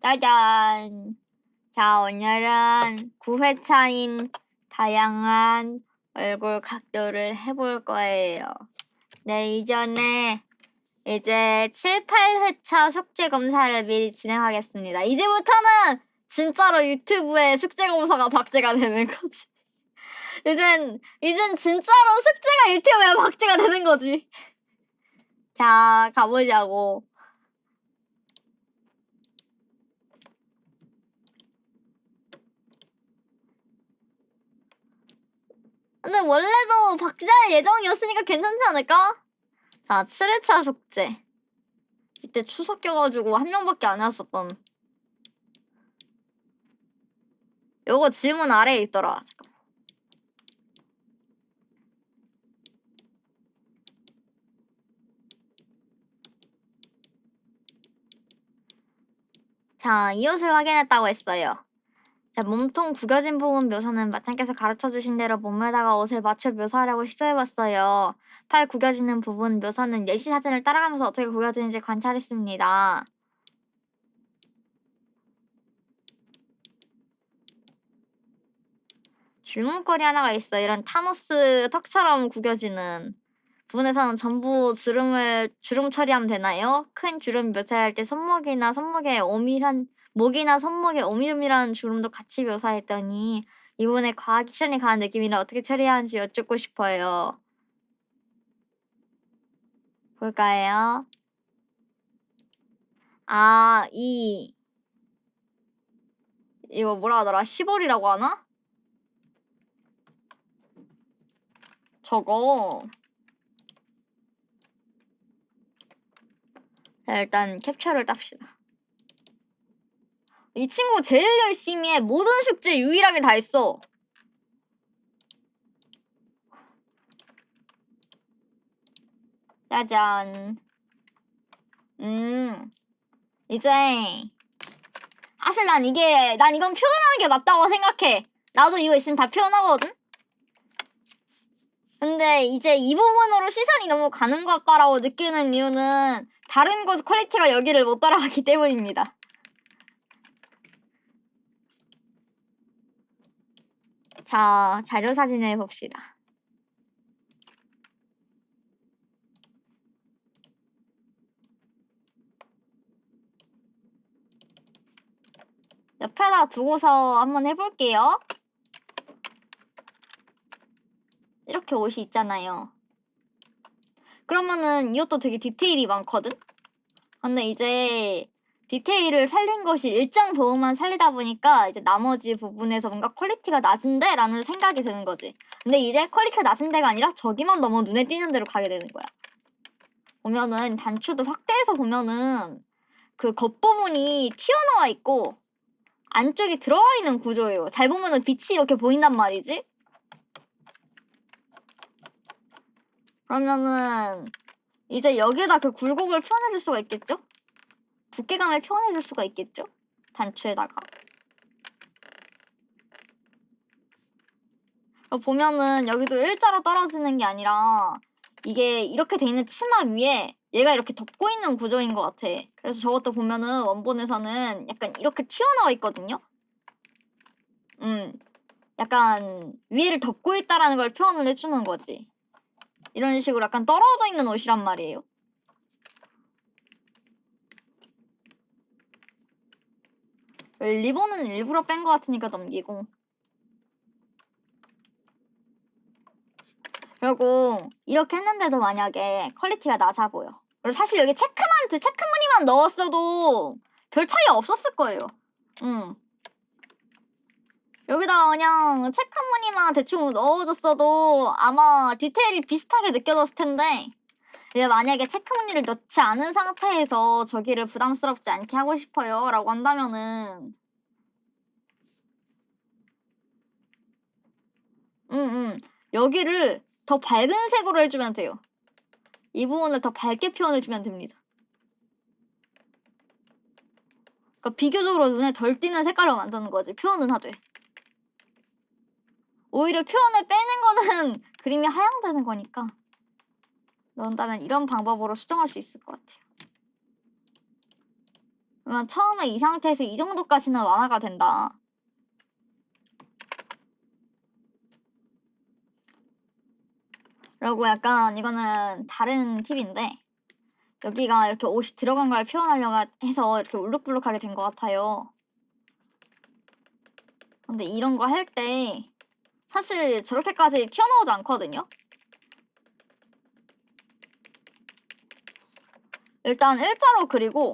짜잔. 자, 오늘은 9회차인 다양한 얼굴 각도를 해볼 거예요. 네, 이전에 이제 7, 8회차 숙제 검사를 미리 진행하겠습니다. 이제부터는 진짜로 유튜브에 숙제 검사가 박제가 되는 거지. 이젠 진짜로 숙제가 유튜브에 박제가 되는 거지. 자, 가보자고. 근데 원래도 박제할 예정이었으니까 괜찮지 않을까? 자, 7회차 숙제. 이때 추석 껴가지고 한 명밖에 안 왔었던. 요거 질문 아래에 있더라. 잠깐만. 자, 이 옷을 확인했다고 했어요. 자, 몸통 구겨진 부분 묘사는 마찬가지로 가르쳐주신 대로 몸에다가 옷을 맞춰 묘사하려고 시도해봤어요. 팔 구겨지는 부분 묘사는 예시 사진을 따라가면서 어떻게 구겨지는지 관찰했습니다. 줄무늬 하나가 있어. 이런 타노스 턱처럼 구겨지는 부분에서는 전부 주름 처리하면 되나요? 큰 주름 묘사할 때 목이나 손목에 오밀오밀한 주름도 같이 묘사했더니 이 부분에 과학 액션이 가한 느낌이라 어떻게 처리하는지 여쭙고 싶어요. 볼까요? 아, 이거 뭐라 하더라? 시볼이라고 하나? 저거. 자, 일단 캡처를 땁시다. 이 친구 제일 열심히 해. 모든 숙제 유일하게 다 했어. 짜잔. 이제 사실 난 이건 표현하는 게 맞다고 생각해. 나도 이거 있으면 다 표현하거든? 근데 이제 이 부분으로 시선이 너무 가는 것 같다라고 느끼는 이유는 다른 곳 퀄리티가 여기를 못 따라가기 때문입니다. 자, 자료 사진을 봅시다. 옆에다 두고서 한번 해볼게요. 이렇게 옷이 있잖아요. 그러면은 이것도 되게 디테일이 많거든? 근데 이제 디테일을 살린 것이 일정 부분만 살리다 보니까 이제 나머지 부분에서 뭔가 퀄리티가 낮은데? 라는 생각이 드는 거지. 근데 이제 퀄리티가 낮은 데가 아니라 저기만 너무 눈에 띄는 데로 가게 되는 거야. 보면은 단추도 확대해서 보면은 그 겉부분이 튀어나와 있고 안쪽이 들어가 있는 구조예요. 잘 보면은 빛이 이렇게 보인단 말이지? 그러면은 이제 여기에다 그 굴곡을 표현해줄 수가 있겠죠? 두께감을 표현해줄 수가 있겠죠? 단추에다가. 보면은 여기도 일자로 떨어지는 게 아니라 이게 이렇게 돼 있는 치마 위에 얘가 이렇게 덮고 있는 구조인 것 같아. 그래서 저것도 보면은 원본에서는 약간 이렇게 튀어나와 있거든요? 약간 위에를 덮고 있다라는 걸 표현을 해주는 거지. 이런 식으로 약간 떨어져 있는 옷이란 말이에요. 리본은 일부러 뺀 것 같으니까 넘기고. 그리고 이렇게 했는데도 만약에 퀄리티가 낮아 보여. 그리고 사실 여기 체크무늬만 넣었어도 별 차이 없었을 거예요. 여기다가 그냥 체크무늬만 대충 넣어줬어도 아마 디테일이 비슷하게 느껴졌을 텐데 이제 만약에 체크무늬를 넣지 않은 상태에서 저기를 부담스럽지 않게 하고 싶어요 라고 한다면은 여기를 더 밝은 색으로 해주면 돼요. 이 부분을 더 밝게 표현해주면 됩니다. 그러니까 비교적으로 눈에 덜 띄는 색깔로 만드는 거지. 표현은 하되. 오히려 표현을 빼는 거는 그림이 하향되는 거니까 넣는다면 이런 방법으로 수정할 수 있을 것 같아요. 그러면 처음에 이 상태에서 이 정도까지는 완화가 된다. 그리고 약간 이거는 다른 팁인데 여기가 이렇게 옷이 들어간 걸 표현하려고 해서 이렇게 울룩불룩하게 된 것 같아요. 근데 이런 거 할 때 사실 저렇게까지 튀어나오지 않거든요? 일단 일자로 그리고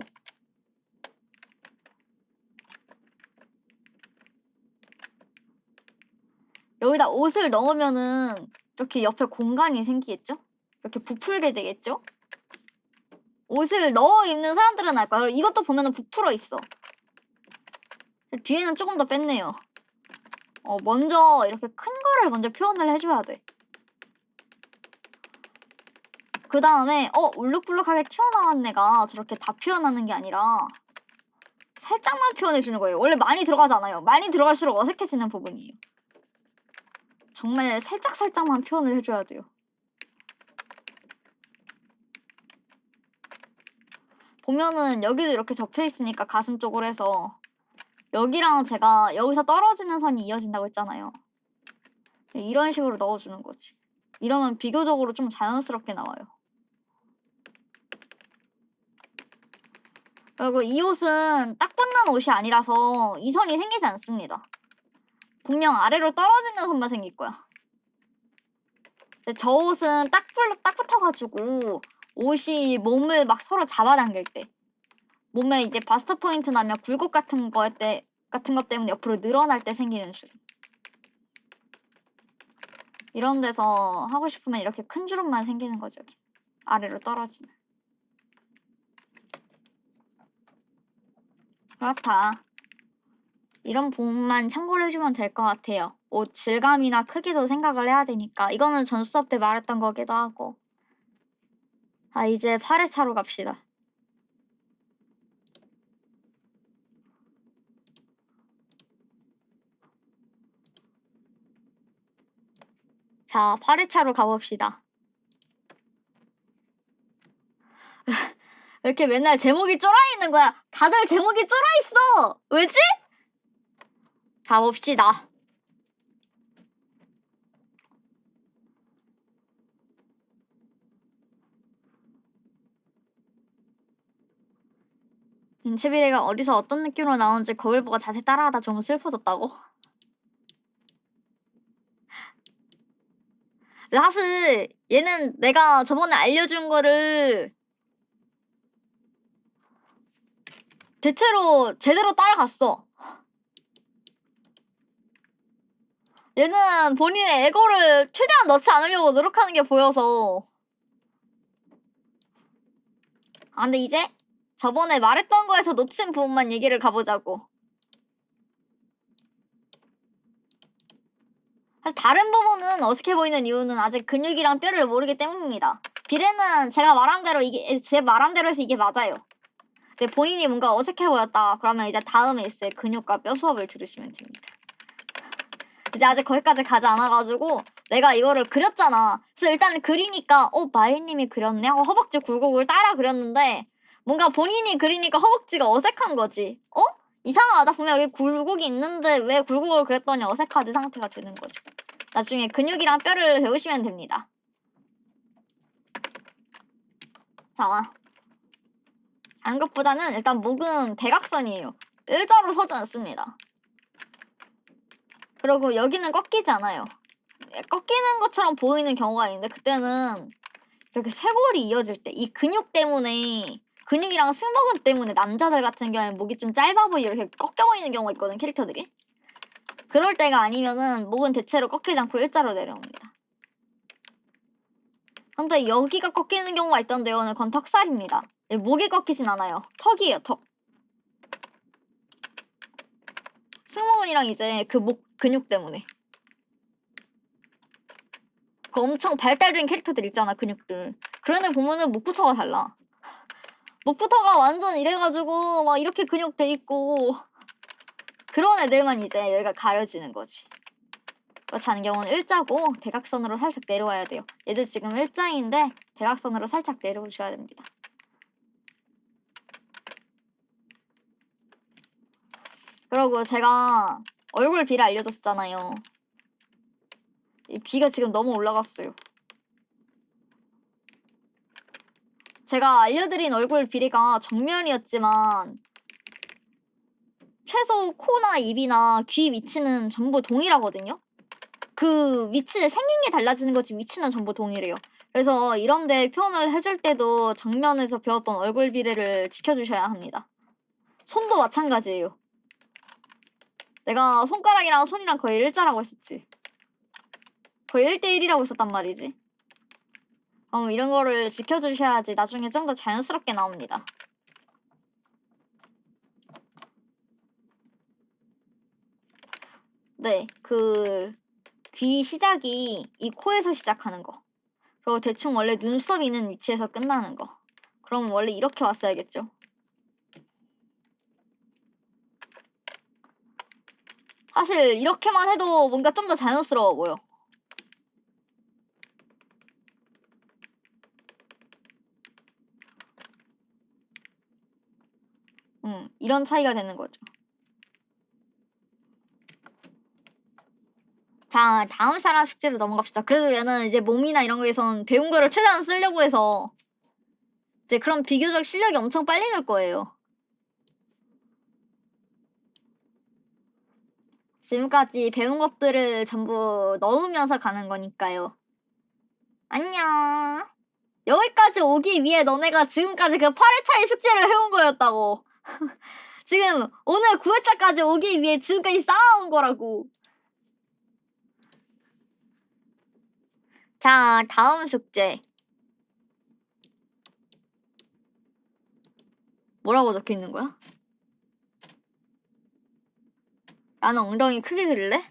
여기다 옷을 넣으면은 이렇게 옆에 공간이 생기겠죠? 이렇게 부풀게 되겠죠? 옷을 넣어 입는 사람들은 알 거야. 이것도 보면은 부풀어 있어. 뒤에는 조금 더 뺐네요. 먼저 이렇게 큰 거를 먼저 표현을 해줘야 돼. 그 다음에 울룩불룩하게 튀어나온 애가 저렇게 다 표현하는 게 아니라 살짝만 표현해주는 거예요. 원래 많이 들어가지 않아요. 많이 들어갈수록 어색해지는 부분이에요. 정말 살짝살짝만 표현을 해줘야 돼요. 보면은 여기도 이렇게 접혀있으니까 가슴 쪽으로 해서 여기랑 제가 여기서 떨어지는 선이 이어진다고 했잖아요. 이런 식으로 넣어주는 거지. 이러면 비교적으로 좀 자연스럽게 나와요. 그리고 이 옷은 딱 붙는 옷이 아니라서 이 선이 생기지 않습니다. 분명 아래로 떨어지는 선만 생길 거야. 근데 저 옷은 딱 붙어가지고 옷이 몸을 막 서로 잡아당길 때 몸에 이제 바스트 포인트 나면 굴곡 같은 것 때문에 옆으로 늘어날 때 생기는 주름. 이런 데서 하고 싶으면 이렇게 큰 주름만 생기는 거죠. 여기. 아래로 떨어지는. 그렇다. 이런 부분만 참고를 해주면 될 것 같아요. 옷 질감이나 크기도 생각을 해야 되니까. 이거는 전 수업 때 말했던 거기도 하고. 이제 8회차로 갑시다. 자, 8회차로 가봅시다. 왜 이렇게 맨날 제목이 쫄아있는 거야? 다들 제목이 쫄아있어! 왜지? 자, 봅시다. 인체비례가 어디서 어떤 느낌으로 나오는지 거울 보고 자세히 따라하다 좀 슬퍼졌다고? 사실 얘는 내가 저번에 알려준 거를 대체로 제대로 따라갔어. 얘는 본인의 에고를 최대한 넣지 않으려고 노력하는 게 보여서. 근데 이제 저번에 말했던 거에서 놓친 부분만 얘기를 가보자고. 사실 다른 부분은 어색해 보이는 이유는 아직 근육이랑 뼈를 모르기 때문입니다. 비례는 제가 말한 대로 제 말한 대로 해서 이게 맞아요. 근데 본인이 뭔가 어색해 보였다. 그러면 이제 다음에 있을 근육과 뼈 수업을 들으시면 됩니다. 이제 아직 거기까지 가지 않아가지고 내가 이거를 그렸잖아. 그래서 일단 그리니까 마이님이 그렸네 하고 허벅지 굴곡을 따라 그렸는데 뭔가 본인이 그리니까 허벅지가 어색한 거지. 이상하다. 분명 여기 굴곡이 있는데 왜 굴곡을 그렸더니 어색하지 상태가 되는 거지. 나중에 근육이랑 뼈를 배우시면 됩니다. 자, 다른 것보다는 일단 목은 대각선이에요. 일자로 서지 않습니다. 그리고 여기는 꺾이지 않아요. 꺾이는 것처럼 보이는 경우가 있는데 그때는 이렇게 쇄골이 이어질 때 이 근육 때문에 근육이랑 승모근 때문에 남자들 같은 경우에 목이 좀 짧아 보이고 이렇게 꺾여 보이는 경우가 있거든 캐릭터들이. 그럴 때가 아니면은 목은 대체로 꺾이지 않고 일자로 내려옵니다. 근데 여기가 꺾이는 경우가 있던데요. 그건 턱살입니다. 목이 꺾이진 않아요. 턱이에요, 턱. 승모근이랑 이제 그 목 근육 때문에. 그 엄청 발달된 캐릭터들 있잖아, 근육들. 그런 애 보면은 목부터가 달라. 목부터가 완전 이래가지고 막 이렇게 근육 돼 있고 그런 애들만 이제 여기가 가려지는 거지. 그렇지 않은 경우는 일자고 대각선으로 살짝 내려와야 돼요. 얘들 지금 일자인데 대각선으로 살짝 내려오셔야 됩니다. 그리고 제가 얼굴 비를 알려줬잖아요. 이 귀가 지금 너무 올라갔어요. 제가 알려드린 얼굴 비례가 정면이었지만 최소 코나 입이나 귀 위치는 전부 동일하거든요. 그 위치 생긴 게 달라지는 거지 위치는 전부 동일해요. 그래서 이런데 표현을 해줄 때도 정면에서 배웠던 얼굴 비례를 지켜주셔야 합니다. 손도 마찬가지예요. 내가 손가락이랑 손이랑 거의 일자라고 했었지. 거의 1대1이라고 했었단 말이지. 이런 거를 지켜주셔야지 나중에 좀 더 자연스럽게 나옵니다. 네, 귀 시작이 이 코에서 시작하는 거. 그리고 대충 원래 눈썹 있는 위치에서 끝나는 거. 그럼 원래 이렇게 왔어야겠죠. 사실 이렇게만 해도 뭔가 좀 더 자연스러워 보여. 이런 차이가 되는 거죠. 자, 다음 사람 숙제로 넘어갑시다. 그래도 얘는 이제 몸이나 이런 거에선 배운 거를 최대한 쓰려고 해서 이제 그런 비교적 실력이 엄청 빨리 늘 거예요. 지금까지 배운 것들을 전부 넣으면서 가는 거니까요. 안녕. 여기까지 오기 위해 너네가 지금까지 그 8회차의 숙제를 해온 거였다고. 지금 오늘 9회차까지 오기 위해 지금까지 쌓아온 거라고. 자, 다음 숙제. 뭐라고 적혀있는 거야? 나는 엉덩이 크게 그릴래?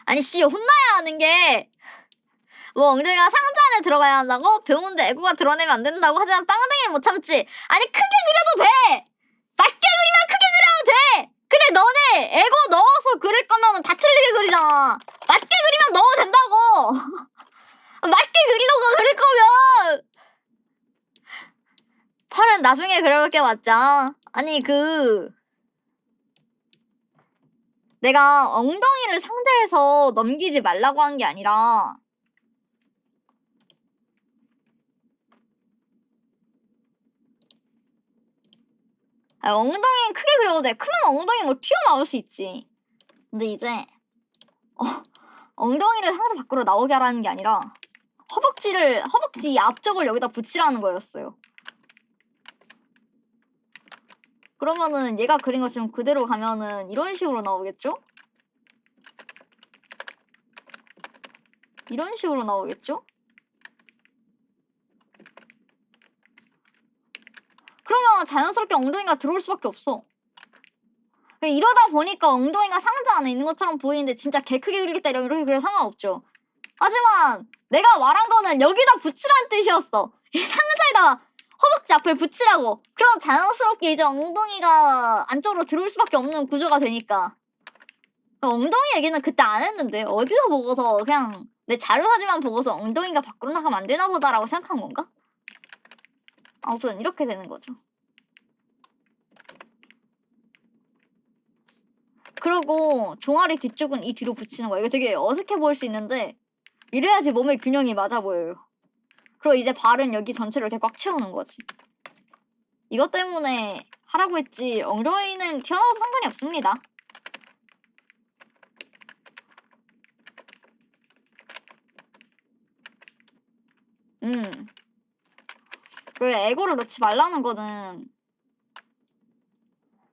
아니 씨 혼나야 하는 게 뭐 엉덩이가 상자 안에 들어가야 한다고? 배우는데 애고가 드러내면 안 된다고? 하지만 빵댕이는 못 참지. 아니 크게 그려도 돼! 맞게 그리면 크게 그려도 돼! 그래 너네 애고 넣어서 그릴 거면 다 틀리게 그리잖아. 맞게 그리면 넣어도 된다고! 맞게 그리려고 그릴 거면 팔은 나중에 그려볼게 맞자. 아니 내가 엉덩이를 상자에서 넘기지 말라고 한 게 아니라 엉덩이는 크게 그려도 돼. 크면 엉덩이 뭐 튀어나올 수 있지. 근데 이제 엉덩이를 상자 밖으로 나오게 하라는 게 아니라 허벅지 앞쪽을 여기다 붙이라는 거였어요. 그러면은 얘가 그린 거 지금 그대로 가면은 이런 식으로 나오겠죠? 이런 식으로 나오겠죠? 그러면 자연스럽게 엉덩이가 들어올 수밖에 없어. 이러다 보니까 엉덩이가 상자 안에 있는 것처럼 보이는데 진짜 개 크게 그리겠다 이렇게 그려도 상관없죠. 하지만 내가 말한 거는 여기다 붙이라는 뜻이었어. 이 상자에다 허벅지 앞을 붙이라고. 그럼 자연스럽게 이제 엉덩이가 안쪽으로 들어올 수밖에 없는 구조가 되니까. 엉덩이 얘기는 그때 안 했는데 어디서 보고서 그냥 내 자료사진만 보고서 엉덩이가 밖으로 나가면 안 되나 보다라고 생각한 건가? 아무튼 이렇게 되는 거죠. 그리고 종아리 뒤쪽은 이 뒤로 붙이는 거야. 이거 되게 어색해 보일 수 있는데 이래야지 몸의 균형이 맞아 보여요. 그리고 이제 발은 여기 전체를 이렇게 꽉 채우는 거지. 이것 때문에 하라고 했지 엉덩이는 튀어나와도 상관이 없습니다. 그 에고를 넣지 말라는 거는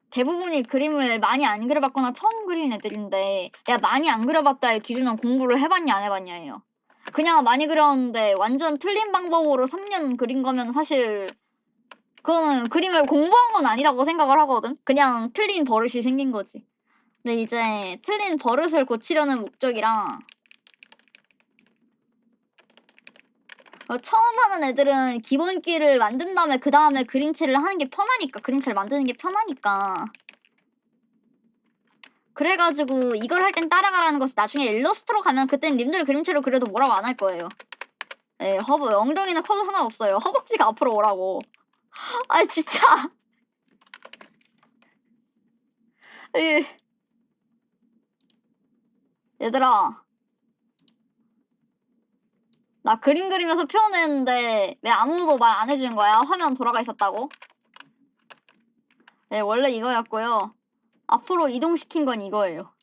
대부분이 그림을 많이 안 그려봤거나 처음 그린 애들인데 야 많이 안 그려봤다의 기준은 공부를 해봤냐 안 해봤냐예요. 그냥 많이 그렸는데 완전 틀린 방법으로 3년 그린 거면 사실 그거는 그림을 공부한 건 아니라고 생각을 하거든. 그냥 틀린 버릇이 생긴 거지. 근데 이제 틀린 버릇을 고치려는 목적이랑 처음 하는 애들은 기본기를 만든 다음에 그 다음에 그림체를 하는 게 편하니까 그림체를 만드는 게 편하니까 그래가지고 이걸 할 땐 따라가라는 것이 나중에 일러스트로 가면 그땐 님들 그림체로 그려도 뭐라고 안 할 거예요. 네, 엉덩이는 커도 상관없어요. 허벅지가 앞으로 오라고. 아 진짜 얘들아, 나 그림 그리면서 표현했는데 왜 아무도 말 안 해주는 거야? 화면 돌아가 있었다고? 네, 원래 이거였고요. 앞으로 이동시킨 건 이거예요.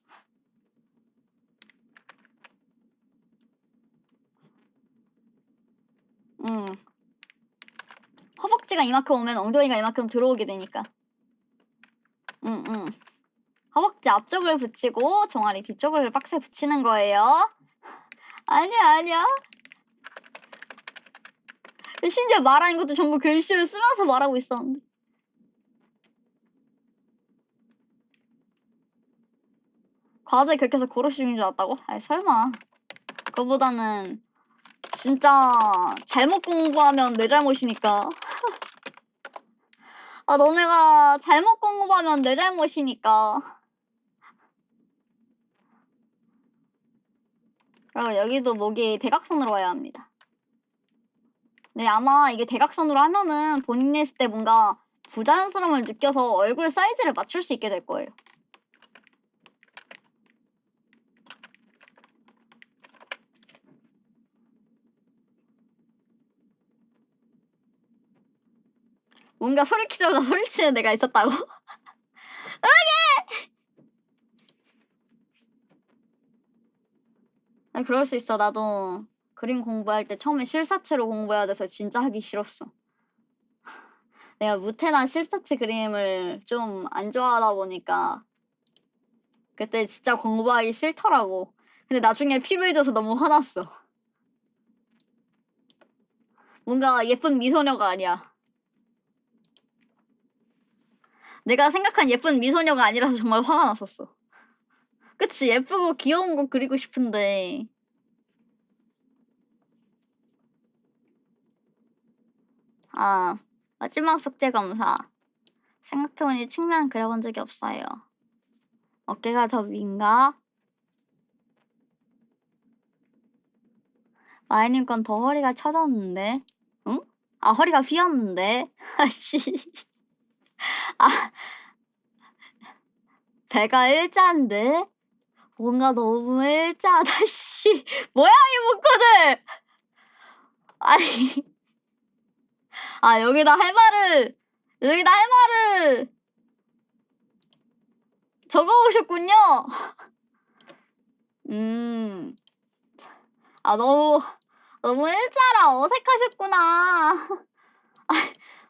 허벅지가 이만큼 오면 엉덩이가 이만큼 들어오게 되니까. 허벅지 앞쪽을 붙이고 종아리 뒤쪽을 빡세 붙이는 거예요. 아니야. 심지어 말하는 것도 전부 글씨를 쓰면서 말하고 있었는데. 과제 그렇게 해서 고로 중인 줄 알았다고? 아이 설마. 그거보다는 진짜 잘못 공부하면 내 잘못이니까. 아 너네가 잘못 공부하면 내 잘못이니까. 그리고 여기도 목이 대각선으로 와야 합니다. 네, 아마 이게 대각선으로 하면은 본인이 했을 때 뭔가 부자연스러움을 느껴서 얼굴 사이즈를 맞출 수 있게 될 거예요. 뭔가 소리치자마자 소리치는 애가 있었다고? 그러게! 아, 그럴 수 있어. 나도 그림 공부할 때 처음에 실사체로 공부해야 돼서 진짜 하기 싫었어. 내가 무태나 실사체 그림을 좀 안 좋아하다 보니까 그때 진짜 공부하기 싫더라고. 근데 나중에 필요해져서 너무 화났어. 뭔가 예쁜 미소녀가 아니야. 내가 생각한 예쁜 미소녀가 아니라서 정말 화가 났었어. 그치? 예쁘고 귀여운 거 그리고 싶은데 아, 마지막 숙제 검사. 생각해보니 측면 그려본 적이 없어요. 어깨가 더 위인가? 마이님 건 더 허리가 처졌는데? 응? 아, 허리가 휘었는데? 아씨. 아, 배가 일자인데? 뭔가 너무 일자하다, 씨. 뭐야, 이 문구들! 아니. 아, 여기다 할 말을 적어오셨군요. 아, 너무 일자라 어색하셨구나.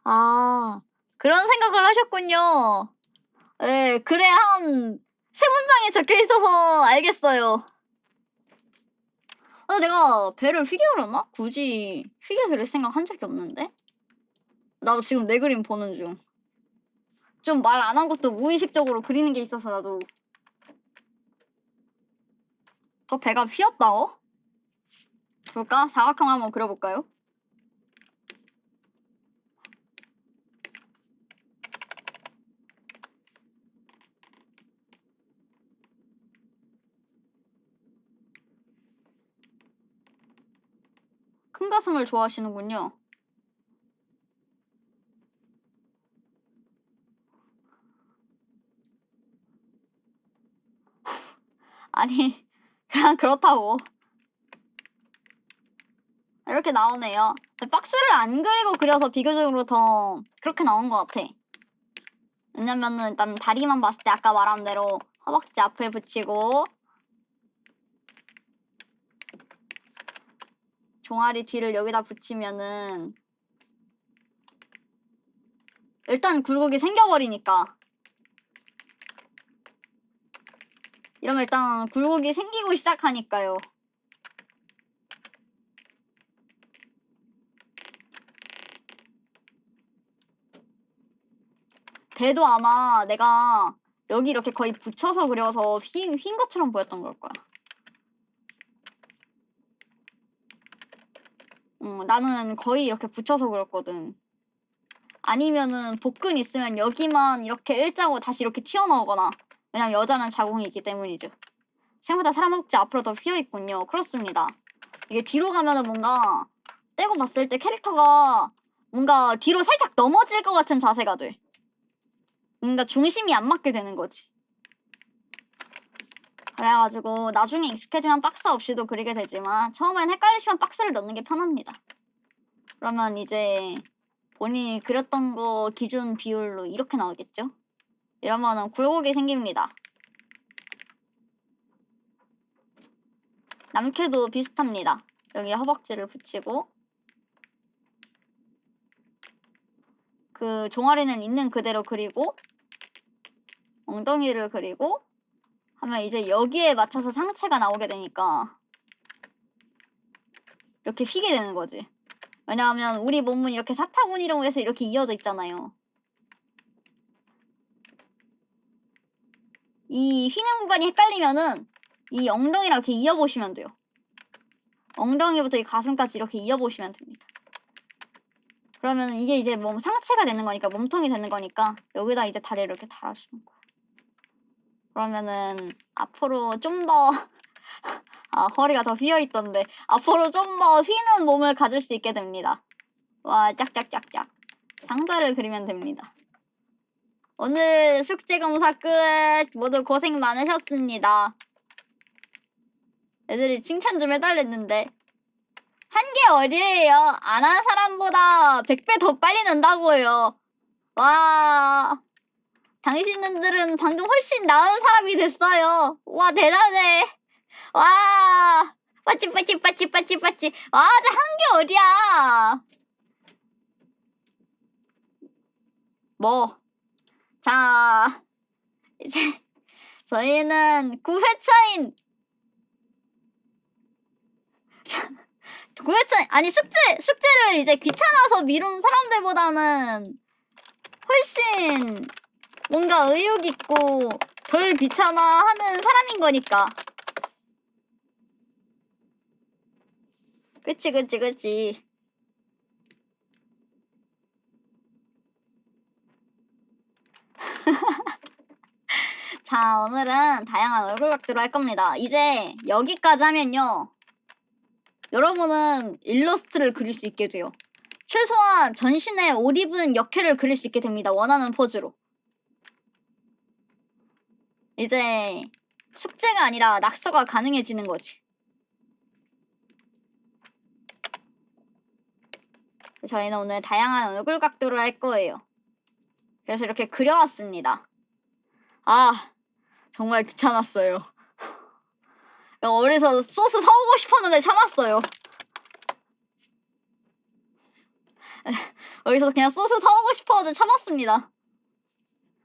아, 그런 생각을 하셨군요. 예, 글에 한 3문장이 적혀 있어서 알겠어요. 아, 내가 배를 휘게 그렸나? 굳이 휘게 그릴 생각 한 적이 없는데? 나도 지금 내 그림 보는 중. 좀 말 안 한 것도 무의식적으로 그리는 게 있어서 나도. 저 배가 휘었다고? 볼까? 사각형을 한번 그려볼까요? 큰 가슴을 좋아하시는군요. 아니, 그냥 그렇다고. 이렇게 나오네요. 박스를 안 그리고 그려서 비교적으로 더 그렇게 나온 것 같아. 왜냐면은 일단 다리만 봤을 때 아까 말한 대로 허벅지 앞을 붙이고 종아리 뒤를 여기다 붙이면은 일단 굴곡이 생겨버리니까. 이러면 일단 굴곡이 생기고 시작하니까요. 배도 아마 내가 여기 이렇게 거의 붙여서 그려서 휜 것처럼 보였던 걸 거야. 나는 거의 이렇게 붙여서 그렸거든. 아니면은 복근 있으면 여기만 이렇게 일자고 다시 이렇게 튀어나오거나. 왜냐면 여자는 자궁이 있기 때문이죠. 생각보다 사람 허벅지 앞으로 더 휘어있군요. 그렇습니다. 이게 뒤로 가면은 뭔가 떼고 봤을 때 캐릭터가 뭔가 뒤로 살짝 넘어질 것 같은 자세가 돼. 뭔가 중심이 안 맞게 되는 거지. 그래가지고 나중에 익숙해지면 박스 없이도 그리게 되지만 처음엔 헷갈리시면 박스를 넣는 게 편합니다. 그러면 이제 본인이 그렸던 거 기준 비율로 이렇게 나오겠죠? 이러면은 굴곡이 생깁니다. 남캐도 비슷합니다. 여기 허벅지를 붙이고 그 종아리는 있는 그대로 그리고 엉덩이를 그리고 하면 이제 여기에 맞춰서 상체가 나오게 되니까 이렇게 휘게 되는 거지. 왜냐하면 우리 몸은 이렇게 사타구니로 해서 이렇게 이어져 있잖아요. 이 휘는 구간이 헷갈리면은 이 엉덩이랑 이렇게 이어보시면 돼요. 엉덩이부터 이 가슴까지 이렇게 이어보시면 됩니다. 그러면 이게 이제 몸 상체가 되는 거니까, 몸통이 되는 거니까 여기다 이제 다리를 이렇게 달아주는 거야. 그러면은 앞으로 좀 더 아, 허리가 더 휘어있던데 앞으로 좀 더 휘는 몸을 가질 수 있게 됩니다. 와, 짝짝짝짝. 상자를 그리면 됩니다. 오늘 숙제 검사 끝. 모두 고생 많으셨습니다. 애들이 칭찬 좀 해달랬는데 한 게 어디예요? 안 한 사람보다 100배 더 빨리 는다고요. 와, 당신들은 방금 훨씬 나은 사람이 됐어요. 와, 대단해. 와, 빠찌. 와, 저 한 게 어디야? 뭐? 자, 이제 저희는 9회차인 9회차 아니 숙제를 이제 귀찮아서 미룬 사람들보다는 훨씬 뭔가 의욕 있고 덜 귀찮아하는 사람인 거니까. 그치. 자, 오늘은 다양한 얼굴 각도로 할 겁니다. 이제 여기까지 하면요, 여러분은 일러스트를 그릴 수 있게 돼요. 최소한 전신에 옷 입은 역캐를 그릴 수 있게 됩니다. 원하는 포즈로. 이제 숙제가 아니라 낙서가 가능해지는 거지. 저희는 오늘 다양한 얼굴 각도를 할 거예요. 그래서 이렇게 그려왔습니다. 아, 정말 귀찮았어요. 어디서 소스 사오고 싶었는데 참았어요. 어디서 그냥 소스 사오고 싶었는데 참았습니다.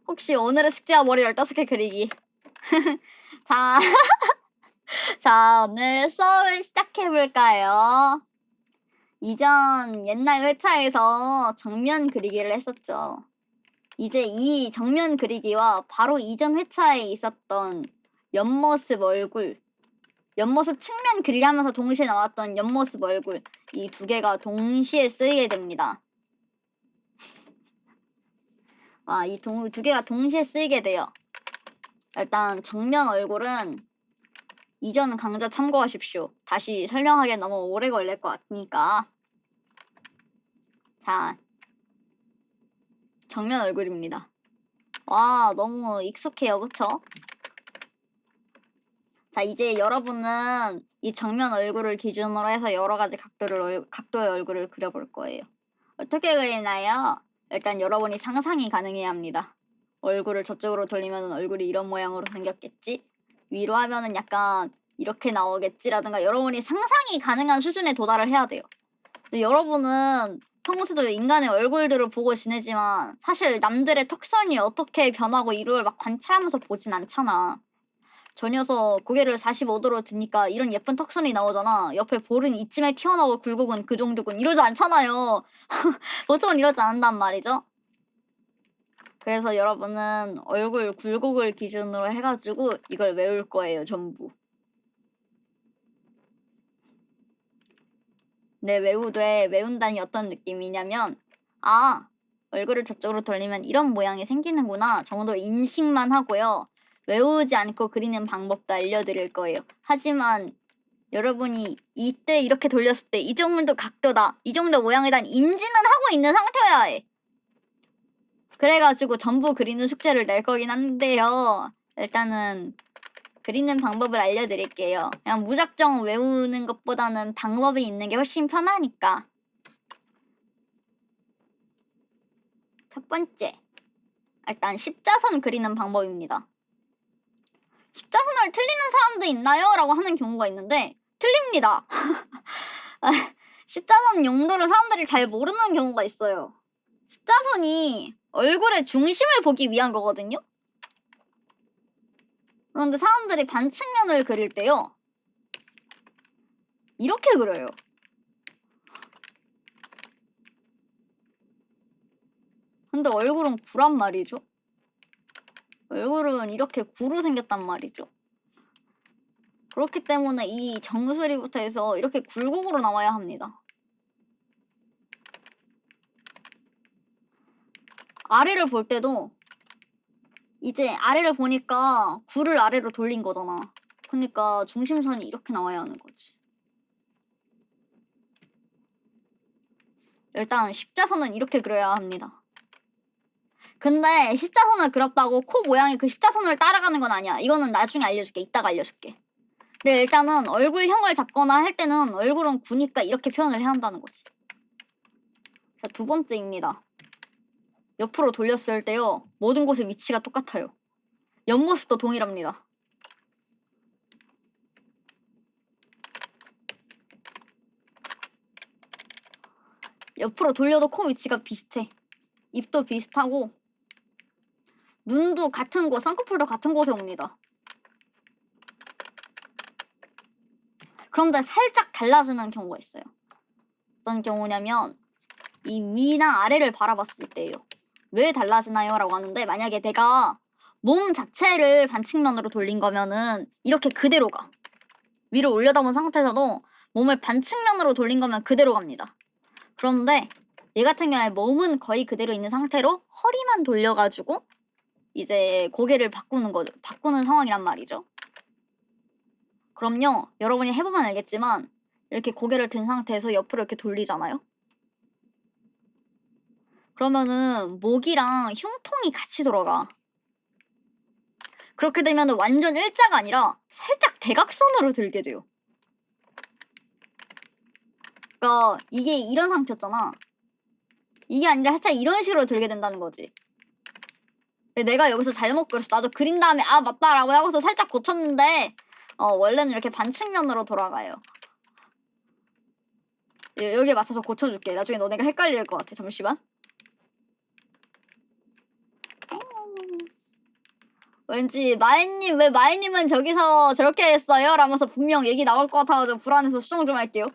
혹시 오늘의 숙제와 머리 15개 그리기. 자, 자, 오늘 수업을 시작해볼까요? 이전 옛날 회차에서 정면 그리기를 했었죠. 이제 이 정면 그리기와 바로 이전 회차에 있었던 옆모습 얼굴, 옆모습 측면 그리기 하면서 동시에 나왔던 옆모습 얼굴, 이 두 개가 동시에 쓰이게 됩니다. 이 두 개가 동시에 쓰이게 돼요. 일단 정면 얼굴은 이전 강좌 참고하십시오. 다시 설명하기엔 너무 오래 걸릴 것 같으니까. 자, 정면 얼굴입니다. 와, 너무 익숙해요, 그쵸? 자, 이제 여러분은 이 정면 얼굴을 기준으로 해서 여러 가지 각도의 얼굴을 그려볼 거예요. 어떻게 그리나요? 일단 여러분이 상상이 가능해야 합니다. 얼굴을 저쪽으로 돌리면 얼굴이 이런 모양으로 생겼겠지? 위로 하면은 약간 이렇게 나오겠지라든가 여러분이 상상이 가능한 수준에 도달을 해야 돼요. 근데 여러분은 평소에도 인간의 얼굴들을 보고 지내지만 사실 남들의 턱선이 어떻게 변하고 이걸 막 관찰하면서 보진 않잖아. 저 녀석 고개를 45도로 드니까 이런 예쁜 턱선이 나오잖아. 옆에 볼은 이쯤에 튀어나오고 굴곡은 그 정도군. 이러지 않잖아요. 보통은 이러지 않는단 말이죠. 그래서 여러분은 얼굴 굴곡을 기준으로 해가지고 이걸 외울 거예요, 전부. 네, 외운다니 어떤 느낌이냐면, 얼굴을 저쪽으로 돌리면 이런 모양이 생기는구나 정도 인식만 하고요. 외우지 않고 그리는 방법도 알려드릴 거예요. 하지만 여러분이 이때 이렇게 돌렸을 때 이 정도 각도다, 이 정도 모양에 대한 인지는 하고 있는 상태여야 해. 그래가지고 전부 그리는 숙제를 낼 거긴 한데요. 일단은 그리는 방법을 알려드릴게요. 그냥 무작정 외우는 것보다는 방법이 있는 게 훨씬 편하니까. 첫 번째, 일단 십자선 그리는 방법입니다. 십자선을 틀리는 사람도 있나요? 라고 하는 경우가 있는데 틀립니다. 십자선 용도를 사람들이 잘 모르는 경우가 있어요. 십자선이 얼굴의 중심을 보기 위한 거거든요. 그런데 사람들이 반측면을 그릴 때요, 이렇게 그려요. 근데 얼굴은 구란 말이죠. 얼굴은 이렇게 구로 생겼단 말이죠. 그렇기 때문에 이 정수리부터 해서 이렇게 굴곡으로 나와야 합니다. 아래를 볼 때도 이제 아래를 보니까 굴을 아래로 돌린 거잖아. 그러니까 중심선이 이렇게 나와야 하는 거지. 일단 십자선은 이렇게 그려야 합니다. 근데 십자선을 그렸다고 코 모양이 그 십자선을 따라가는 건 아니야. 이거는 나중에 알려줄게. 이따가 알려줄게. 근데 일단은 얼굴형을 잡거나 할 때는 얼굴은 구니까 이렇게 표현을 해야 한다는 거지. 자, 두 번째입니다. 옆으로 돌렸을 때요, 모든 곳의 위치가 똑같아요. 옆모습도 동일합니다. 옆으로 돌려도 코 위치가 비슷해. 입도 비슷하고 눈도 같은 곳, 쌍꺼풀도 같은 곳에 옵니다. 그런데 살짝 달라지는 경우가 있어요. 어떤 경우냐면 이 위나 아래를 바라봤을 때예요. 왜 달라지나요? 라고 하는데, 만약에 내가 몸 자체를 반측면으로 돌린 거면은 이렇게 그대로 가. 위로 올려다본 상태에서도 몸을 반측면으로 돌린 거면 그대로 갑니다. 그런데 얘 같은 경우에 몸은 거의 그대로 있는 상태로 허리만 돌려가지고 이제 고개를 바꾸는 상황이란 말이죠. 그럼요, 여러분이 해보면 알겠지만 이렇게 고개를 든 상태에서 옆으로 이렇게 돌리잖아요. 그러면은 목이랑 흉통이 같이 돌아가. 그렇게 되면 완전 일자가 아니라 살짝 대각선으로 들게 돼요. 그러니까 이게 이런 상태였잖아. 이게 아니라 살짝 이런 식으로 들게 된다는 거지. 내가 여기서 잘못 그렸어. 나도 그린 다음에 아 맞다 라고 하고서 살짝 고쳤는데 원래는 이렇게 반측면으로 돌아가요. 여기에 맞춰서 고쳐줄게. 나중에 너네가 헷갈릴 것 같아. 잠시만. 왠지 마이님, 왜 마이님은 저기서 저렇게 했어요? 라면서 분명 얘기 나올 것 같아가지고 불안해서 수정 좀 할게요.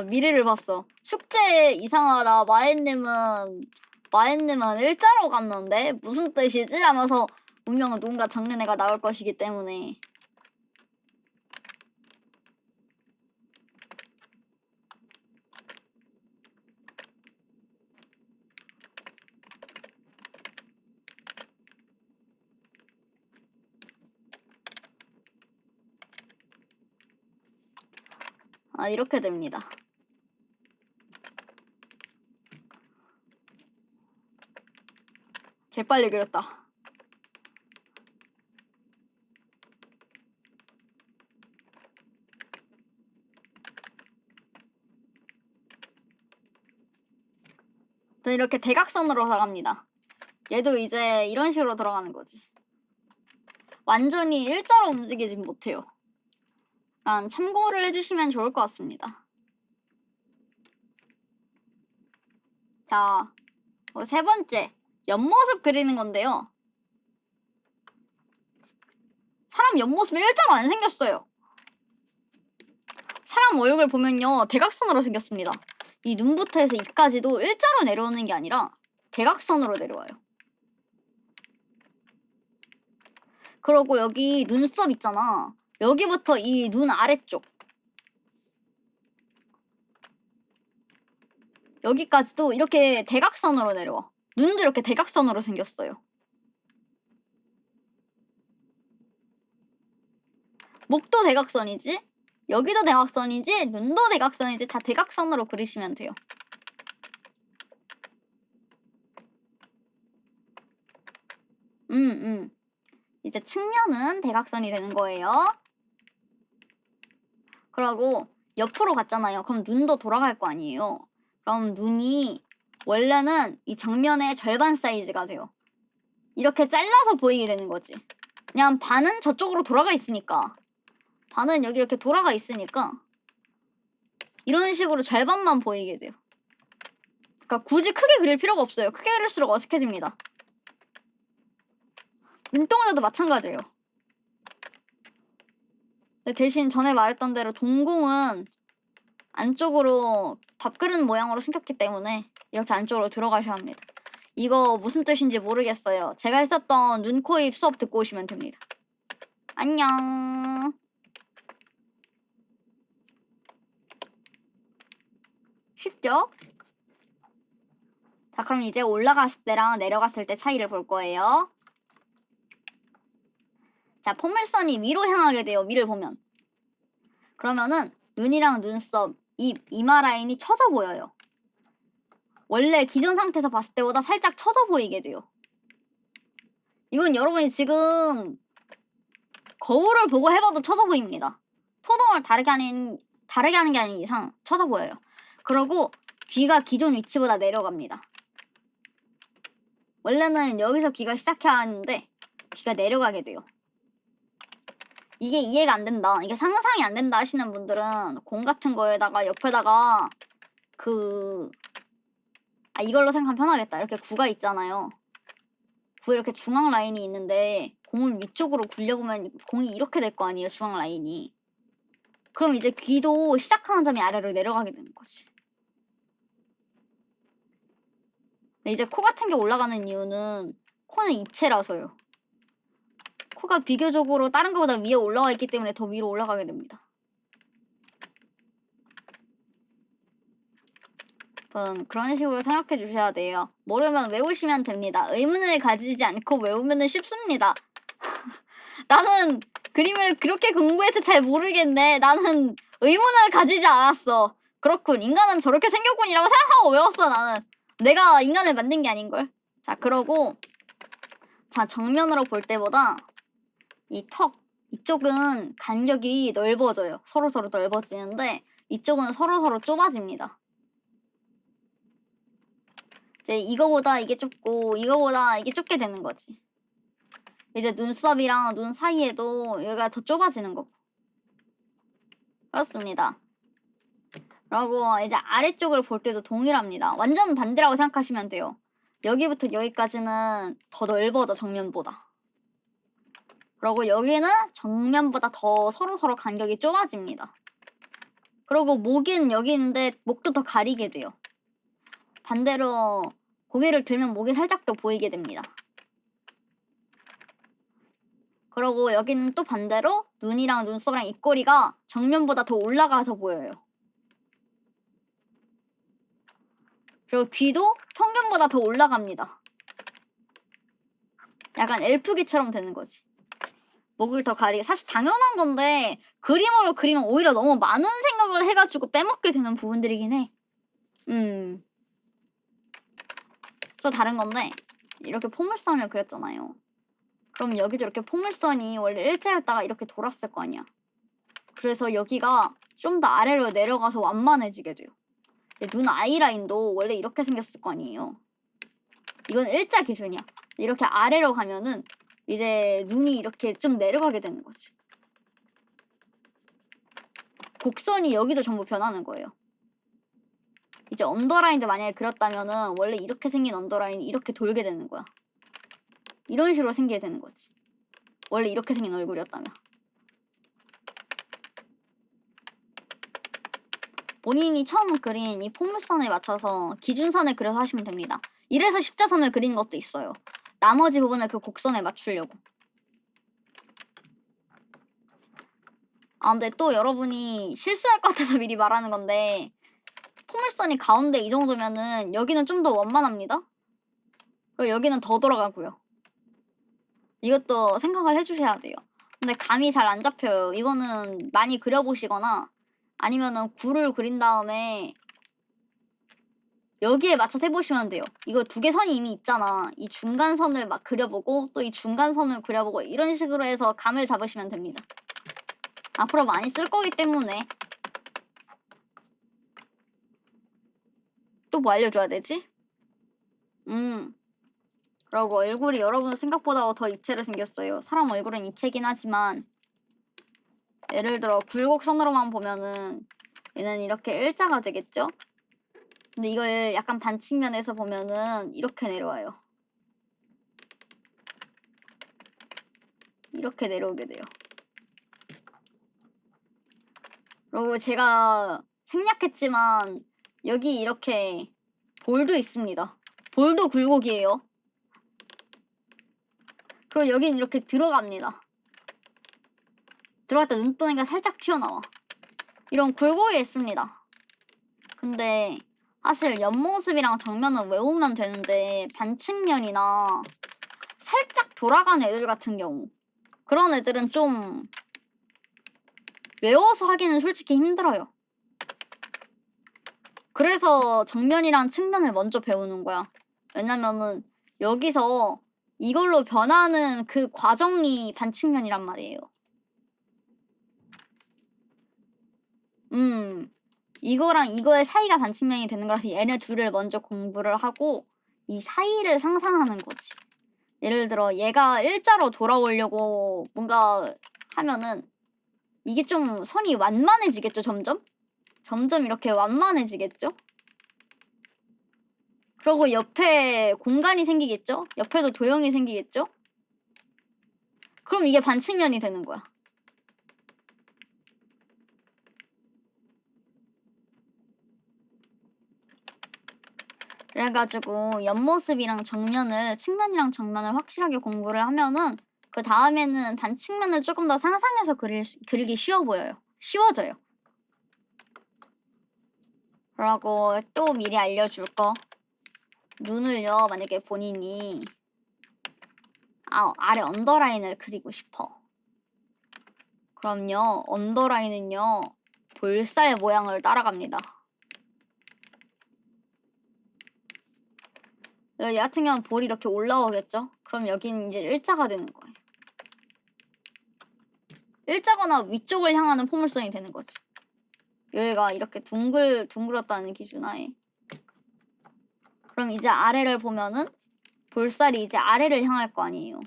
미래를 봤어. 숙제 이상하다. 마엔님은 일자로 갔는데 무슨 뜻이지? 라면서 분명 누군가 적는 애가 나올 것이기 때문에. 이렇게 됩니다. 개빨리 그렸다. 이렇게 대각선으로 들어갑니다. 얘도 이제 이런 식으로 들어가는 거지. 완전히 일자로 움직이진 못해요. 참고를 해주시면 좋을 것 같습니다. 자, 세 번째, 옆모습 그리는 건데요. 사람 옆모습이 일자로 안 생겼어요. 사람 얼굴 보면요, 대각선으로 생겼습니다. 이 눈부터 해서 입까지도 일자로 내려오는 게 아니라 대각선으로 내려와요. 그리고 여기 눈썹 있잖아. 여기부터 이 눈 아래쪽 여기까지도 이렇게 대각선으로 내려와. 눈도 이렇게 대각선으로 생겼어요. 목도 대각선이지, 여기도 대각선이지, 눈도 대각선이지, 다 대각선으로 그리시면 돼요. 이제 측면은 대각선이 되는 거예요. 그러고 옆으로 갔잖아요. 그럼 눈도 돌아갈 거 아니에요. 그럼 눈이 원래는 이 정면의 절반 사이즈가 돼요. 이렇게 잘라서 보이게 되는 거지. 그냥 반은 저쪽으로 돌아가 있으니까, 반은 여기 이렇게 돌아가 있으니까 이런 식으로 절반만 보이게 돼요. 그러니까 굳이 크게 그릴 필요가 없어요. 크게 그릴수록 어색해집니다. 눈동자도 마찬가지예요. 대신 전에 말했던 대로 동공은 안쪽으로 밥그릇 모양으로 생겼기 때문에 이렇게 안쪽으로 들어가셔야 합니다. 이거 무슨 뜻인지 모르겠어요. 제가 했었던 눈, 코, 입 수업 듣고 오시면 됩니다. 안녕. 쉽죠? 자, 그럼 이제 올라갔을 때랑 내려갔을 때 차이를 볼 거예요. 자, 포물선이 위로 향하게 돼요. 위를 보면. 그러면은 눈이랑 눈썹, 입, 이마 라인이 쳐져 보여요. 원래 기존 상태에서 봤을 때보다 살짝 쳐져 보이게 돼요. 이건 여러분이 지금 거울을 보고 해봐도 쳐져 보입니다. 소동을 다르게 하는 게 아닌 이상 쳐져 보여요. 그러고 귀가 기존 위치보다 내려갑니다. 원래는 여기서 귀가 시작해야 하는데 귀가 내려가게 돼요. 이게 이해가 안 된다, 이게 상상이 안 된다 하시는 분들은 공 같은 거에다가 옆에다가 이걸로 생각하면 편하겠다. 이렇게 구가 있잖아요. 구에 이렇게 중앙 라인이 있는데 공을 위쪽으로 굴려보면 공이 이렇게 될 거 아니에요, 중앙 라인이. 그럼 이제 귀도 시작하는 점이 아래로 내려가게 되는 거지. 이제 코 같은 게 올라가는 이유는 코는 입체라서요. 코가 비교적으로 다른 것보다 위에 올라와 있기 때문에 더 위로 올라가게 됩니다. 그런 식으로 생각해 주셔야 돼요. 모르면 외우시면 됩니다. 의문을 가지지 않고 외우면 쉽습니다. 나는 그림을 그렇게 공부해서 잘 모르겠네. 나는 의문을 가지지 않았어. 그렇군, 인간은 저렇게 생겼군이라고 생각하고 외웠어. 나는 내가 인간을 만든 게 아닌걸. 자, 그러고 자, 정면으로 볼 때보다 이 턱 이쪽은 간격이 넓어져요. 서로서로 넓어지는데 이쪽은 서로서로 좁아집니다. 이제 이거보다 이게 좁고 이거보다 이게 좁게 되는 거지. 이제 눈썹이랑 눈 사이에도 여기가 더 좁아지는 거고. 그렇습니다. 그리고 이제 아래쪽을 볼 때도 동일합니다. 완전 반대라고 생각하시면 돼요. 여기부터 여기까지는 더 넓어져, 정면보다. 그리고 여기는 정면보다 더 서로서로 간격이 좁아집니다. 그리고 목은 여기 있는데 목도 더 가리게 돼요. 반대로 고개를 들면 목이 살짝 더 보이게 됩니다. 그리고 여기는 또 반대로 눈이랑 눈썹이랑 입꼬리가 정면보다 더 올라가서 보여요. 그리고 귀도 평균보다 더 올라갑니다. 약간 엘프귀처럼 되는 거지. 목을 더 가리게. 사실 당연한 건데 그림으로 그리면 오히려 너무 많은 생각을 해가지고 빼먹게 되는 부분들이긴 해. 또 다른 건데 이렇게 포물선을 그렸잖아요. 그럼 여기도 이렇게 포물선이 원래 일자였다가 이렇게 돌았을 거 아니야. 그래서 여기가 좀 더 아래로 내려가서 완만해지게 돼요. 눈 아이라인도 원래 이렇게 생겼을 거 아니에요. 이건 일자 기준이야. 이렇게 아래로 가면은 이제 눈이 이렇게 좀 내려가게 되는 거지. 곡선이 여기도 전부 변하는 거예요. 이제 언더라인도 만약에 그렸다면은 원래 이렇게 생긴 언더라인이 이렇게 돌게 되는 거야. 이런 식으로 생기게 되는 거지. 원래 이렇게 생긴 얼굴이었다면. 본인이 처음 그린 이 포물선에 맞춰서 기준선을 그려서 하시면 됩니다. 이래서 십자선을 그리는 것도 있어요. 나머지 부분을 그 곡선에 맞추려고. 근데 또 여러분이 실수할 것 같아서 미리 말하는 건데 포물선이 가운데 이 정도면은 여기는 좀 더 원만합니다. 그리고 여기는 더 돌아가고요. 이것도 생각을 해주셔야 돼요. 근데 감이 잘 안 잡혀요. 이거는 많이 그려보시거나 아니면은 굴을 그린 다음에 여기에 맞춰서 해보시면 돼요. 이거 두 개 선이 이미 있잖아. 이 중간선을 막 그려보고 또 이 중간선을 그려보고 이런 식으로 해서 감을 잡으시면 됩니다. 앞으로 많이 쓸 거기 때문에. 또 뭐 알려줘야 되지? 그리고 얼굴이 여러분 생각보다 더 입체로 생겼어요. 사람 얼굴은 입체긴 하지만 예를 들어 굴곡선으로만 보면은 얘는 이렇게 일자가 되겠죠? 근데 이걸 약간 반측면에서 보면은 이렇게 내려와요. 이렇게 내려오게 돼요. 그리고 제가 생략했지만 여기 이렇게 볼도 있습니다. 볼도 굴곡이에요. 그리고 여긴 이렇게 들어갑니다. 들어갈 때 눈동이가 살짝 튀어나와. 이런 굴곡이 있습니다. 근데 사실 옆모습이랑 정면은 외우면 되는데 반측면이나 살짝 돌아간 애들 같은 경우 그런 애들은 좀 외워서 하기는 솔직히 힘들어요. 그래서 정면이랑 측면을 먼저 배우는 거야. 왜냐면은 여기서 이걸로 변하는 그 과정이 반측면이란 말이에요. 이거랑 이거의 사이가 반측면이 되는 거라서 얘네 둘을 먼저 공부를 하고 이 사이를 상상하는 거지. 예를 들어 얘가 일자로 돌아오려고 뭔가 하면은 이게 좀 선이 완만해지겠죠, 점점? 점점 이렇게 완만해지겠죠? 그리고 옆에 공간이 생기겠죠? 옆에도 도형이 생기겠죠? 그럼 이게 반측면이 되는 거야. 그래가지고 옆모습이랑 정면을, 측면이랑 정면을 확실하게 공부를 하면은 그 다음에는 반측면을 조금 더 상상해서 그리기 쉬워 보여요. 쉬워져요. 그러고 또 미리 알려줄 거. 눈을요, 만약에 본인이 아래 언더라인을 그리고 싶어. 그럼요, 언더라인은요, 볼살 모양을 따라갑니다. 얘 같은 경우는 볼이 이렇게 올라오겠죠? 그럼 여기는 이제 일자가 되는 거예요. 일자거나 위쪽을 향하는 포물선이 되는 거지. 여기가 이렇게 둥글었다는 기준 하에. 그럼 이제 아래를 보면은 볼살이 이제 아래를 향할 거 아니에요.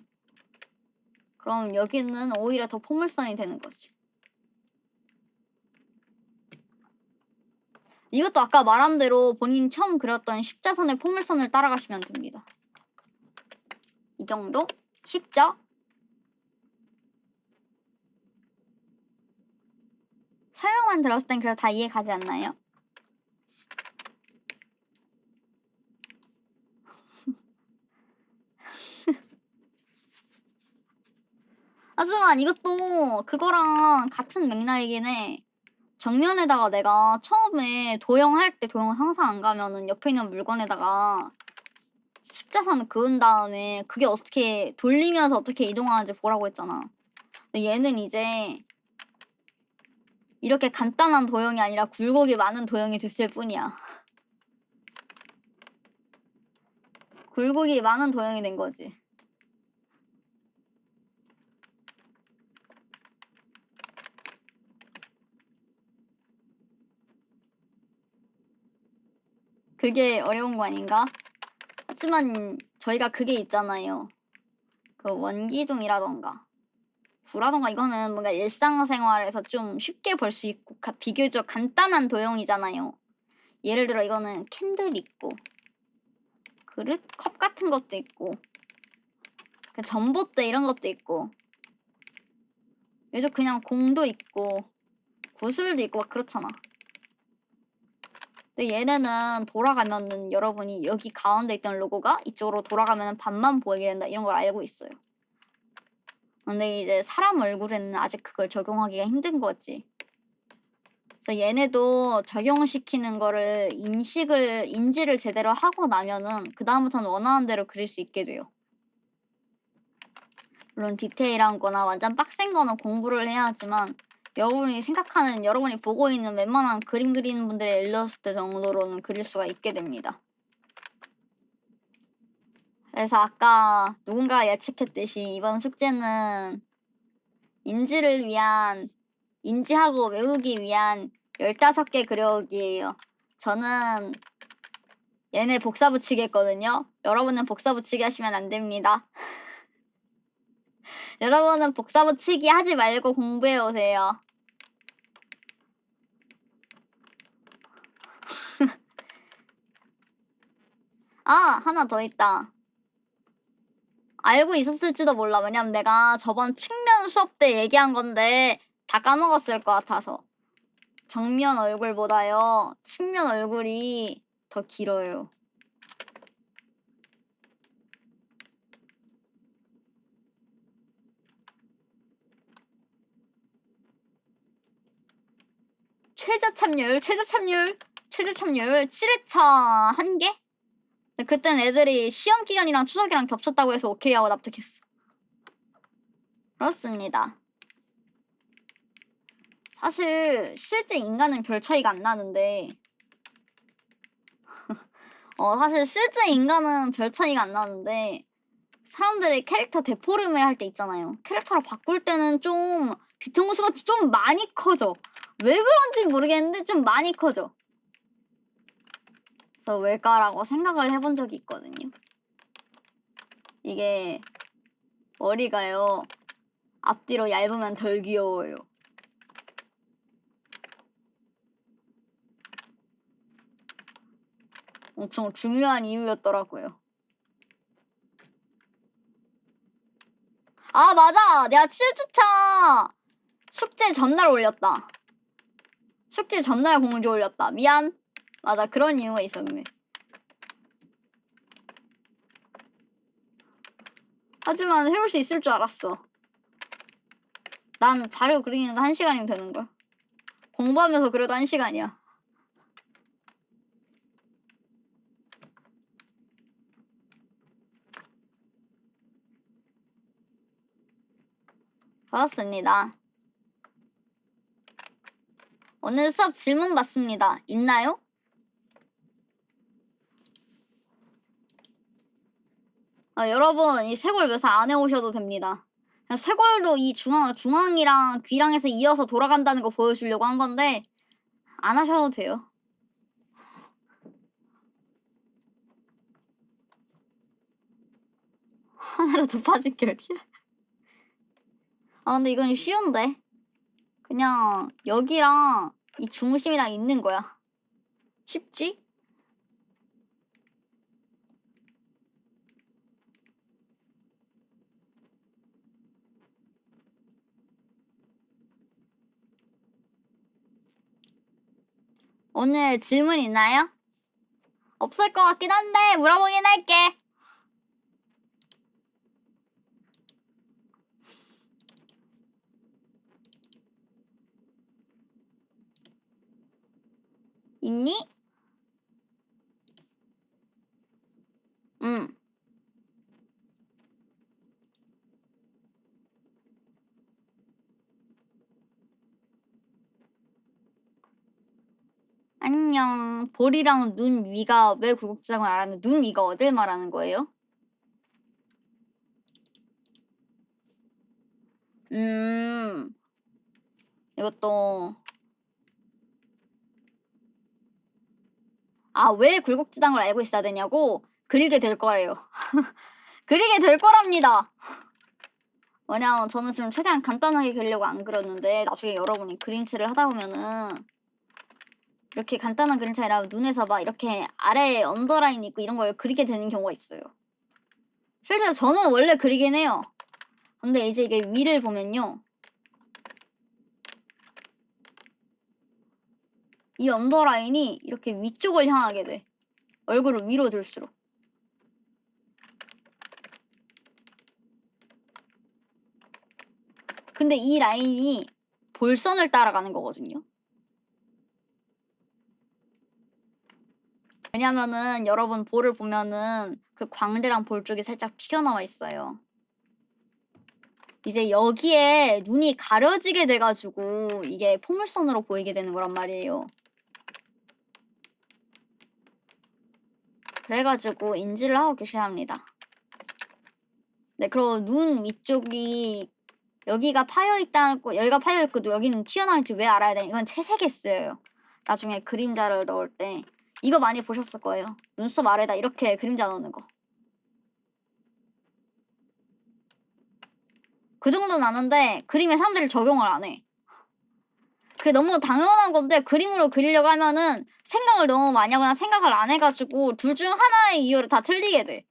그럼 여기는 오히려 더 포물선이 되는 거지. 이것도 아까 말한 대로 본인이 처음 그렸던 십자선의 포물선을 따라가시면 됩니다. 이 정도? 쉽죠? 설명만 들었을 땐 그래도 다 이해 가지 않나요? 하지만 이것도 그거랑 같은 맥락이긴 해. 정면에다가 내가 처음에 도형할 때 도형 상상 안 가면은 옆에 있는 물건에다가 십자선을 그은 다음에 그게 어떻게 돌리면서 어떻게 이동하는지 보라고 했잖아. 근데 얘는 이제 이렇게 간단한 도형이 아니라 굴곡이 많은 도형이 됐을 뿐이야. 굴곡이 많은 도형이 된 거지. 그게 어려운 거 아닌가? 하지만 저희가 그게 있잖아요. 그 원기둥이라던가 구라던가 이거는 뭔가 일상생활에서 좀 쉽게 볼 수 있고 비교적 간단한 도형이잖아요. 예를 들어 이거는 캔들 있고 그릇, 컵 같은 것도 있고 그 전봇대 이런 것도 있고 얘도 그냥 공도 있고 구슬도 있고 막 그렇잖아. 근데 얘네는 돌아가면은 여러분이 여기 가운데 있던 로고가 이쪽으로 돌아가면은 반만 보이게 된다 이런 걸 알고 있어요. 근데 이제 사람 얼굴에는 아직 그걸 적용하기가 힘든 거지. 그래서 얘네도 적용시키는 거를 인지를 제대로 하고 나면은 그다음부터는 원하는 대로 그릴 수 있게 돼요. 물론 디테일한 거나 완전 빡센 거는 공부를 해야 하지만 여러분이 보고 있는 웬만한 그림 그리는 분들의 일러스트 정도로는 그릴 수가 있게 됩니다. 그래서 아까 누군가 예측했듯이 이번 숙제는 인지하고 외우기 위한 15개 그려오기예요. 저는 얘네 복사 붙이기 했거든요. 여러분은 복사 붙이기 하시면 안 됩니다. 여러분은 복사 붙이기 하지 말고 공부해 오세요. 아, 하나 더 있다. 알고 있었을지도 몰라. 왜냐면 내가 저번 측면 수업 때 얘기한 건데 다 까먹었을 것 같아서. 정면 얼굴보다요, 측면 얼굴이 더 길어요. 최저 참여율 7회차 1개? 그땐 애들이 시험 기간이랑 추석이랑 겹쳤다고 해서 오케이 하고 납득했어. 그렇습니다. 사실 실제 인간은 별 차이가 안 나는데 사람들이 캐릭터 데포르메 할 때 있잖아요. 캐릭터를 바꿀 때는 좀 뒤통수가 좀 많이 커져. 왜 그런지 모르겠는데 좀 많이 커져. 그래서 왜까라고 생각을 해본 적이 있거든요. 이게 머리가요, 앞뒤로 얇으면 덜 귀여워요. 엄청 중요한 이유였더라고요. 아, 맞아! 내가 7주차 숙제 전날 올렸다. 숙제 전날 공지 올렸다. 미안. 맞아, 그런 이유가 있었네. 하지만 해볼 수 있을 줄 알았어. 난 자료 그리는데 1시간이면 되는걸. 공부하면서 그래도 1시간이야. 받았습니다. 오늘 수업 질문 받습니다. 있나요? 여러분, 이 쇄골 묘사 안 해오셔도 됩니다. 그냥 쇄골도 이 중앙이랑 귀랑에서 이어서 돌아간다는 거 보여주려고 한 건데 안 하셔도 돼요. 하나라도 빠진 결이야. 근데 이건 쉬운데. 그냥 여기랑 이 중심이랑 있는 거야. 쉽지? 오늘 질문 있나요? 없을 것 같긴 한데 물어보긴 할게. 있니? 응. 안녕. 볼이랑 눈 위가 왜 굴곡지장을 알았는데 눈 위가 어딜 말하는 거예요? 이것도 왜 굴곡지장을 알고 있어야 되냐고? 그리게 될 거예요. 그리게 될 거랍니다. 왜냐면 저는 지금 최대한 간단하게 그리려고 안 그렸는데 나중에 여러분이 그림체를 하다 보면은 이렇게 간단한 그림체 아니라 눈에서 막 이렇게 아래에 언더라인 있고 이런 걸 그리게 되는 경우가 있어요. 실제로 저는 원래 그리긴 해요. 근데 이제 이게 위를 보면요, 이 언더라인이 이렇게 위쪽을 향하게 돼. 얼굴을 위로 들수록. 근데 이 라인이 볼선을 따라가는 거거든요. 왜냐면은 여러분 볼을 보면은 그 광대랑 볼 쪽이 살짝 튀어나와 있어요. 이제 여기에 눈이 가려지게 돼가지고 이게 포물선으로 보이게 되는 거란 말이에요. 그래가지고 인지를 하고 계셔야 합니다. 네, 그리고 눈 위쪽이 여기가 파여있다고, 여기가 파여있고 여기는 튀어나올지 왜 알아야 되냐. 이건 채색에 쓰여요. 나중에 그림자를 넣을 때. 이거 많이 보셨을 거예요. 눈썹 아래다 이렇게 그림자 넣는 거. 그 정도는 아는데 그림에 사람들이 적용을 안 해. 그게 너무 당연한 건데 그림으로 그리려고 하면은 생각을 너무 많이 하거나 생각을 안 해가지고 둘 중 하나의 이유를 다 틀리게 돼.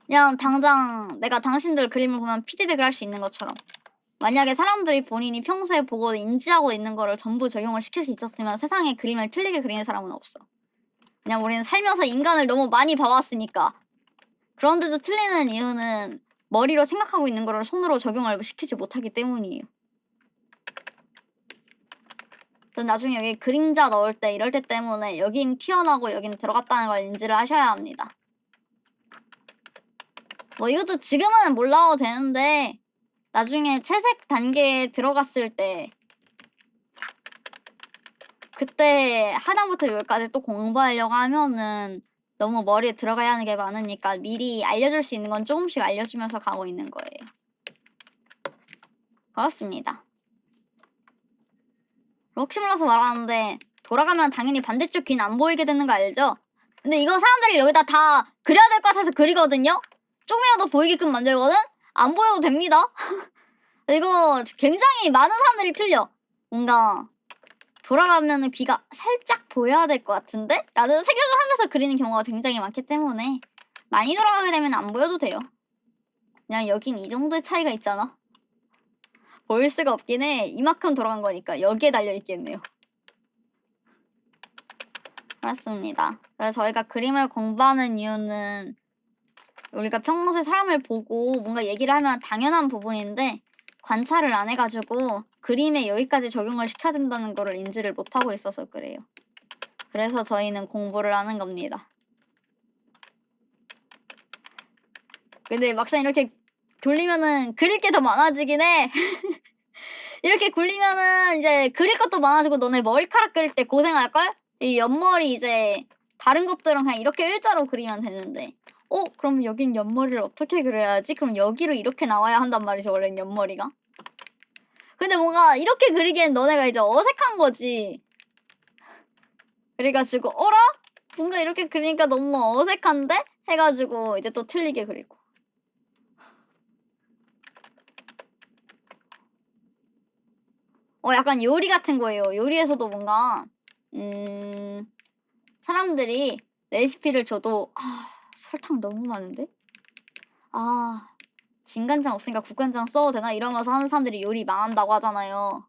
그냥 당장 내가 당신들 그림을 보면 피드백을 할 수 있는 것처럼 만약에 사람들이 본인이 평소에 보고 인지하고 있는 거를 전부 적용을 시킬 수 있었으면 세상에 그림을 틀리게 그리는 사람은 없어. 그냥 우리는 살면서 인간을 너무 많이 봐왔으니까. 그런데도 틀리는 이유는 머리로 생각하고 있는 거를 손으로 적용을 시키지 못하기 때문이에요. 그래서 나중에 여기 그림자 넣을 때 이럴 때 때문에 여긴 튀어나오고 여긴 들어갔다는 걸 인지를 하셔야 합니다. 뭐 이것도 지금은 몰라도 되는데 나중에 채색 단계에 들어갔을 때 그때 하나부터 열까지 또 공부하려고 하면은 너무 머리에 들어가야 하는 게 많으니까 미리 알려줄 수 있는 건 조금씩 알려주면서 가고 있는 거예요. 그렇습니다. 혹시 몰라서 말하는데 돌아가면 당연히 반대쪽 귀는 안 보이게 되는 거 알죠? 근데 이거 사람들이 여기다 다 그려야 될 것 같아서 그리거든요? 조금이라도 보이게끔 만들거든? 안 보여도 됩니다. 이거 굉장히 많은 사람들이 틀려. 뭔가 돌아가면 귀가 살짝 보여야 될 것 같은데? 라는 생각을 하면서 그리는 경우가 굉장히 많기 때문에 많이 돌아가게 되면 안 보여도 돼요. 그냥 여긴 이 정도의 차이가 있잖아. 보일 수가 없긴 해. 이만큼 돌아간 거니까 여기에 달려있겠네요. 그렇습니다. 그래서 저희가 그림을 공부하는 이유는 우리가 평소에 사람을 보고 뭔가 얘기를 하면 당연한 부분인데 관찰을 안 해가지고 그림에 여기까지 적용을 시켜야 된다는 거를 인지를 못하고 있어서 그래요. 그래서 저희는 공부를 하는 겁니다. 근데 막상 이렇게 돌리면은 그릴 게 더 많아지긴 해. 이렇게 굴리면은 이제 그릴 것도 많아지고 너네 머리카락 그릴 때 고생할걸? 이 옆머리 이제 다른 것들은 그냥 이렇게 일자로 그리면 되는데 그럼 여긴 옆머리를 어떻게 그려야지? 그럼 여기로 이렇게 나와야 한단 말이죠, 원래는 옆머리가. 근데 뭔가 이렇게 그리기엔 너네가 이제 어색한 거지. 그래가지고 어라? 뭔가 이렇게 그리니까 너무 어색한데? 해가지고 이제 또 틀리게 그리고. 약간 요리 같은 거예요. 요리에서도 뭔가 사람들이 레시피를 줘도 설탕 너무 많은데? 진간장 없으니까 국간장 써도 되나? 이러면서 하는 사람들이 요리 망한다고 하잖아요.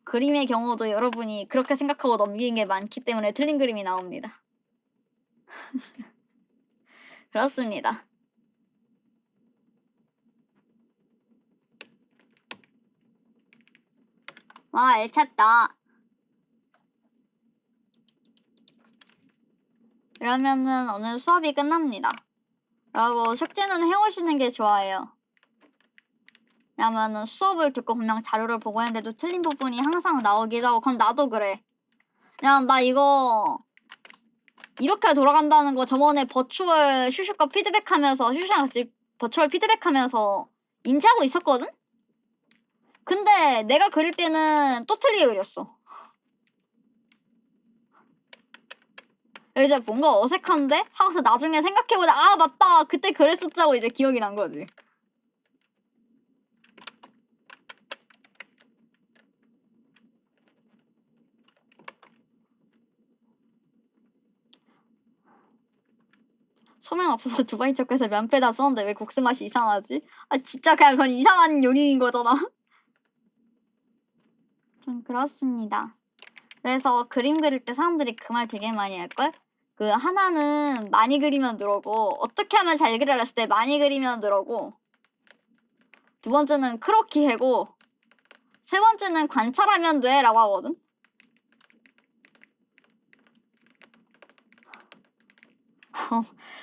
그림의 경우도 여러분이 그렇게 생각하고 넘기는 게 많기 때문에 틀린 그림이 나옵니다. 그렇습니다. 와, 알찼다. 그러면은 오늘 수업이 끝납니다. 그리고 숙제는 해오시는 게 좋아요. 왜냐면은 수업을 듣고 그냥 자료를 보고 했는데도 틀린 부분이 항상 나오기도 하고 그건 나도 그래. 그냥 나 이거 이렇게 돌아간다는 거 저번에 버추얼 슈슈과 피드백하면서 슈슈랑 같이 버추얼 피드백하면서 인지하고 있었거든? 근데 내가 그릴 때는 또 틀리게 그렸어. 이제 뭔가 어색한데? 하고서 나중에 생각해보자. 맞다. 그때 그랬었자고 이제 기억이 난 거지. 소면 없어서 두바이 초코에서 면 빼다 썼는데 왜 국수 맛이 이상하지? 진짜 그냥 그건 이상한 요리인 거잖아. 좀 그렇습니다. 그래서 그림 그릴 때 사람들이 그 말 되게 많이 할걸? 그 하나는 많이 그리면 늘어고 어떻게 하면 잘 그리라 했을 때 많이 그리면 늘어고 두 번째는 크로키 해고 세 번째는 관찰하면 돼 라고 하거든.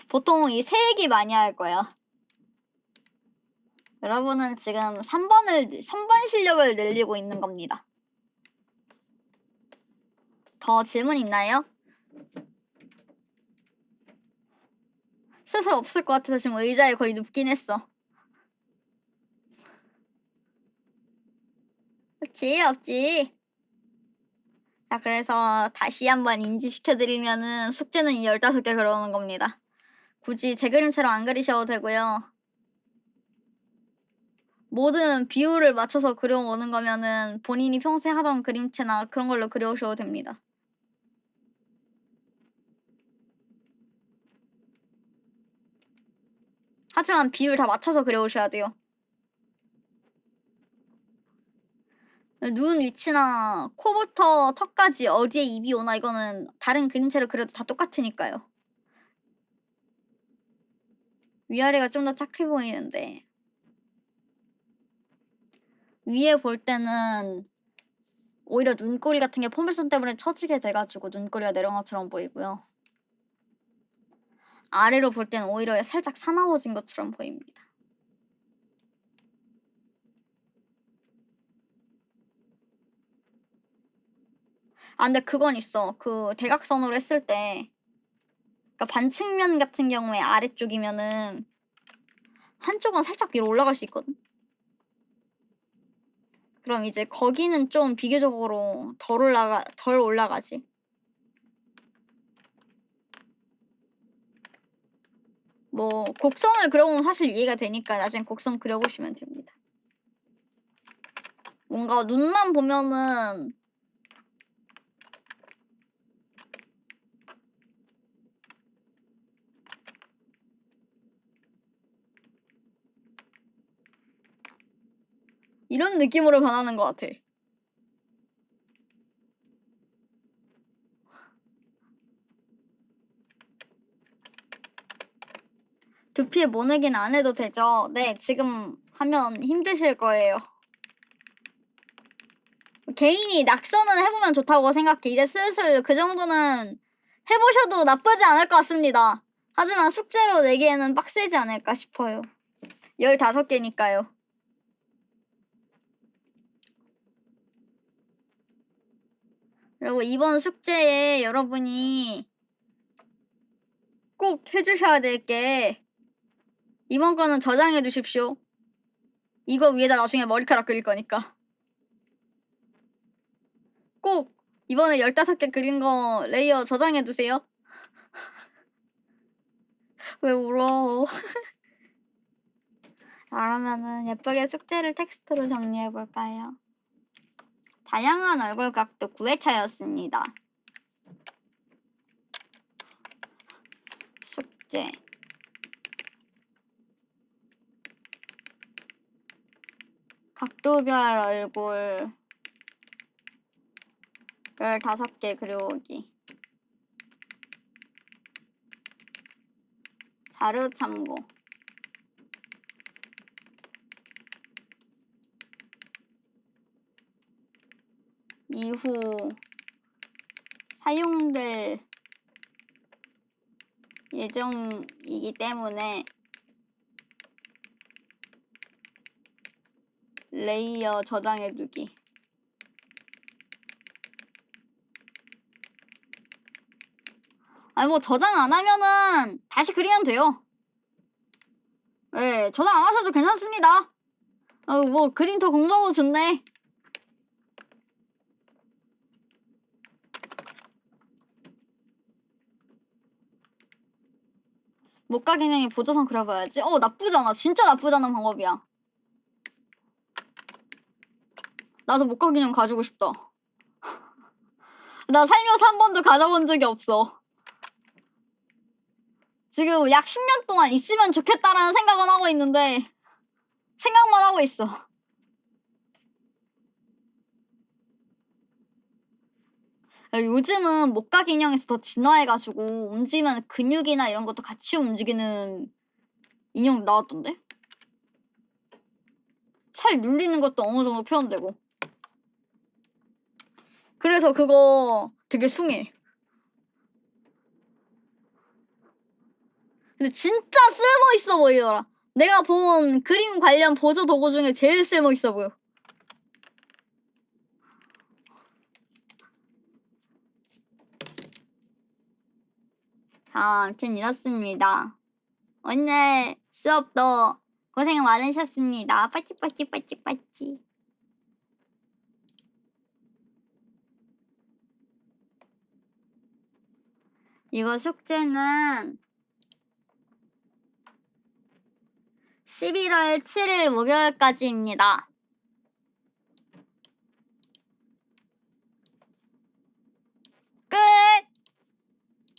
보통 이 세 얘기 많이 할 거야. 여러분은 지금 3번 실력을 늘리고 있는 겁니다. 더 질문 있나요? 슬슬 없을 것 같아서 지금 의자에 거의 눕긴 했어. 그렇지, 없지. 자, 그래서 다시 한번 인지시켜드리면은 숙제는 이 15개 그려오는 겁니다. 굳이 제 그림처럼 안 그리셔도 되고요. 모든 비율을 맞춰서 그려오는 거면은 본인이 평소에 하던 그림체나 그런 걸로 그려오셔도 됩니다. 하지만 비율 다 맞춰서 그려오셔야 돼요. 눈 위치나 코부터 턱까지 어디에 입이 오나 이거는 다른 그림체를 그려도 다 똑같으니까요. 위아래가 좀 더 착해 보이는데 위에 볼 때는 오히려 눈꼬리 같은 게 포물선 때문에 처지게 돼가지고 눈꼬리가 내려온 것처럼 보이고요. 아래로 볼 때는 오히려 살짝 사나워진 것처럼 보입니다. 아 근데 그건 있어. 그 대각선으로 했을 때 그러니까 반측면 같은 경우에 아래쪽이면은 한쪽은 살짝 위로 올라갈 수 있거든. 그럼 이제 거기는 좀 비교적으로 덜 올라가지. 뭐 곡선을 그려보면 사실 이해가 되니까 나중에 곡선 그려보시면 됩니다. 뭔가 눈만 보면은 이런 느낌으로 변하는 것 같아. 두피에 모내긴 안 해도 되죠? 네, 지금 하면 힘드실 거예요. 개인이 낙서는 해보면 좋다고 생각해. 이제 슬슬 그 정도는 해보셔도 나쁘지 않을 것 같습니다. 하지만 숙제로 내기에는 빡세지 않을까 싶어요. 15개니까요. 그리고 이번 숙제에 여러분이 꼭 해주셔야 될 게 이번 거는 저장해 두십시오. 이거 위에다 나중에 머리카락 그릴 거니까. 꼭 이번에 15개 그린 거 레이어 저장해 두세요. 왜 울어? 그러면은 예쁘게 숙제를 텍스트로 정리해 볼까요? 다양한 얼굴 각도 9회차였습니다. 숙제. 각도별 얼굴 15개 그려오기. 자료 참고. 이후 사용될 예정이기 때문에 레이어 저장해두기. 아니 뭐 저장 안 하면은 다시 그리면 돼요. 네, 저장 안 하셔도 괜찮습니다. 뭐 그림 더 공부하고 좋네. 목각인형이 보조선 그려봐야지. 나쁘잖아. 진짜 나쁘지 않은 방법이야. 나도 목각인형 가지고 싶다. 나 살면서 한 번도 가져본 적이 없어. 지금 약 10년 동안 있으면 좋겠다라는 생각은 하고 있는데 생각만 하고 있어. 요즘은 목각 인형에서 더 진화해가지고 움직이면 근육이나 이런 것도 같이 움직이는 인형 나왔던데? 살 눌리는 것도 어느 정도 표현되고. 그래서 그거 되게 숭해. 근데 진짜 쓸모 있어 보이더라. 내가 본 그림 관련 보조 도구 중에 제일 쓸모 있어 보여. 아무튼 이렇습니다. 오늘 수업도 고생 많으셨습니다. 빠찌빠찌빠찌빠찌. 이거 숙제는 11월 7일 목요일까지입니다.